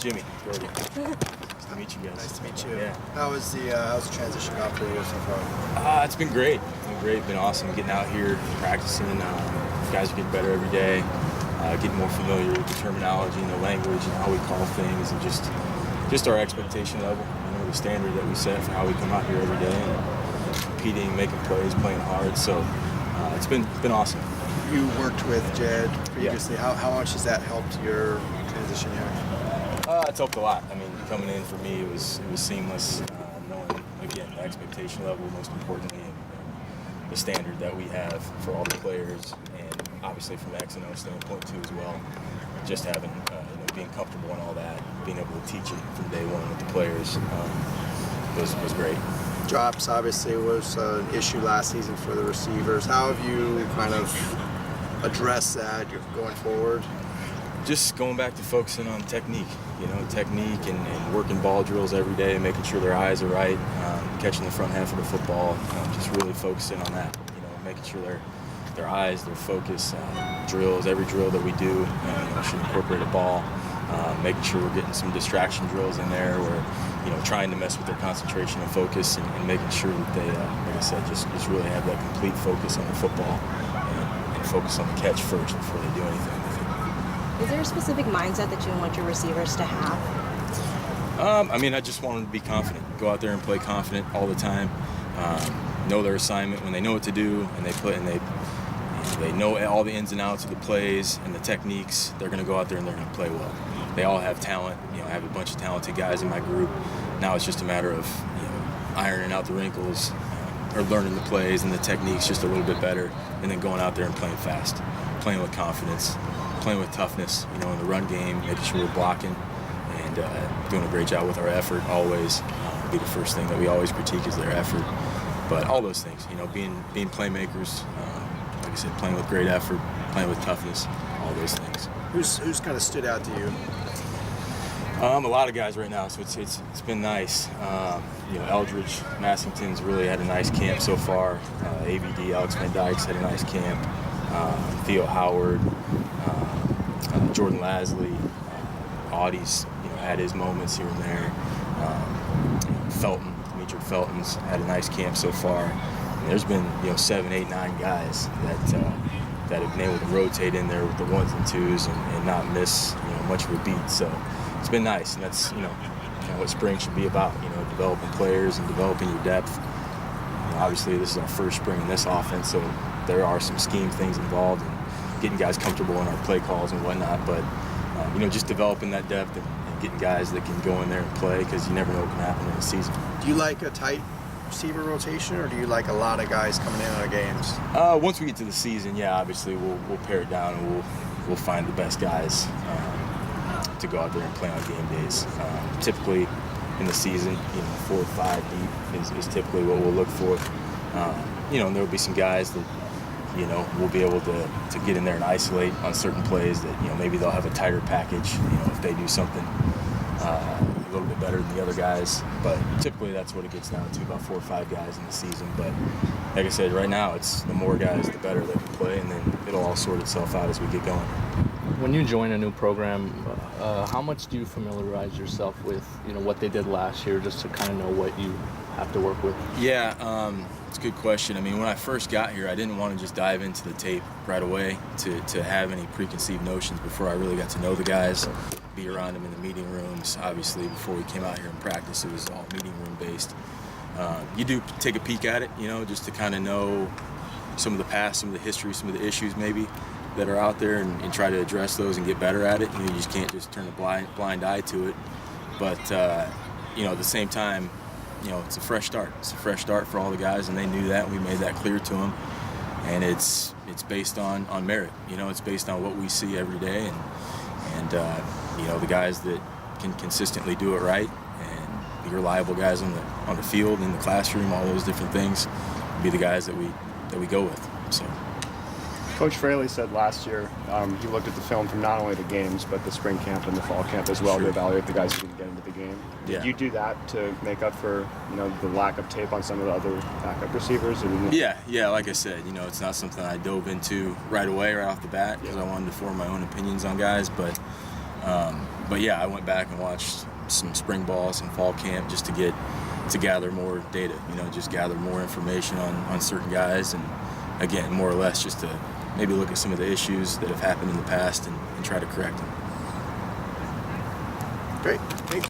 Jimmie Dougherty. Nice to meet you guys. Nice to meet you. Yeah. How's the transition gone for you so far? It's been great. It's been great. Been awesome getting out here, practicing. Guys are getting better every day. Getting more familiar with the terminology and the language and how we call things, and just our expectation level. You know, the standard that we set for how we come out here every day and competing, making plays, playing hard. So it's been awesome. You worked with Jed previously. Yeah. How much has that helped your transition here? It's helped a lot. I mean, coming in for me, it was seamless. Knowing, again, the expectation level, most importantly, and the standard that we have for all the players, and obviously from X and O standpoint too as well. Just having, being comfortable in all that, being able to teach it from day one with the players was great. Drops obviously was an issue last season for the receivers. How have you kind of addressed that going forward? Just going back to focusing on technique, technique and working ball drills every day, making sure their eyes are right, catching the front half of the football, just really focusing on that, making sure their eyes, their focus, drills, every drill that we do should incorporate a ball, making sure we're getting some distraction drills in there where, trying to mess with their concentration and focus and making sure that they, like I said, just really have that complete focus on the football and focus on the catch first before they do anything with it. Is there a specific mindset that you want your receivers to have? I just want them to be confident, go out there and play confident all the time, know their assignment when they know what to do, and they know all the ins and outs of the plays and the techniques. They're going to go out there and they're going to play well. They all have talent. I have a bunch of talented guys in my group. Now it's just a matter of ironing out the wrinkles, or learning the plays and the techniques just a little bit better, and then going out there and playing fast, playing with confidence, playing with toughness. In the run game, making sure we're blocking and doing a great job with our effort. Always be the first thing that we always critique is their effort. But all those things, being playmakers. Like I said, playing with great effort, playing with toughness, all those things. Who's kind of stood out to you? A lot of guys right now, so it's been nice. Eldridge, Massington's really had a nice camp so far. AVD, Alex Van Dyke's had a nice camp. Theo Howard, Jordan Lasley, Audie's had his moments here and there. Felton, Demetri Felton's had a nice camp so far. There's been 7, 8, 9 guys that have been able to rotate in there with the ones and twos and not miss much of a beat. So it's been nice, and that's kind of what spring should be about. Developing players and developing your depth. Obviously this is our first spring in this offense, so there are some scheme things involved and getting guys comfortable in our play calls and whatnot. But just developing that depth and getting guys that can go in there and play, because you never know what can happen in the season. Do you like a tight receiver rotation, or do you like a lot of guys coming in on games? Once we get to the season, yeah, obviously we'll pare it down and we'll find the best guys to go out there and play on game days. Typically in the season, 4 or 5 deep is typically what we'll look for. And there'll be some guys that we'll be able to get in there and isolate on certain plays that maybe they'll have a tighter package. If they do something a little bit better than the other guys, but typically that's what it gets down to, about 4 or 5 guys in the season. But like I said, right now it's the more guys the better that can play, and then it'll all sort itself out as we get going. When you join a new program, how much do you familiarize yourself with what they did last year, just to kind of know what you have to work with? Yeah, it's a good question. When I first got here, I didn't want to just dive into the tape right away to have any preconceived notions before I really got to know the guys, be around them in the meeting rooms. Obviously, before we came out here in practice, it was all meeting room based. You do take a peek at it, just to kind of know some of the past, some of the history, some of the issues maybe that are out there, and try to address those and get better at it. You just can't just turn a blind eye to it. But at the same time, it's a fresh start. It's a fresh start for all the guys, and they knew that. We made that clear to them, and it's based on merit. It's based on what we see every day, and the guys that can consistently do it right and be reliable guys on the field, in the classroom, all those different things, be the guys that we go with. So. Coach Fraley said last year he looked at the film from not only the games but the spring camp and the fall camp as well, Sure. to evaluate the guys who didn't get into the game. Yeah. Did you do that to make up for the lack of tape on some of the other backup receivers? Yeah. Like I said, it's not something I dove into right away, right off the bat, because I wanted to form my own opinions on guys. But But yeah, I went back and watched some spring balls and fall camp just to gather more data, just gather more information on certain guys, and again, more or less just to maybe look at some of the issues that have happened in the past and try to correct them. Great. Thank you.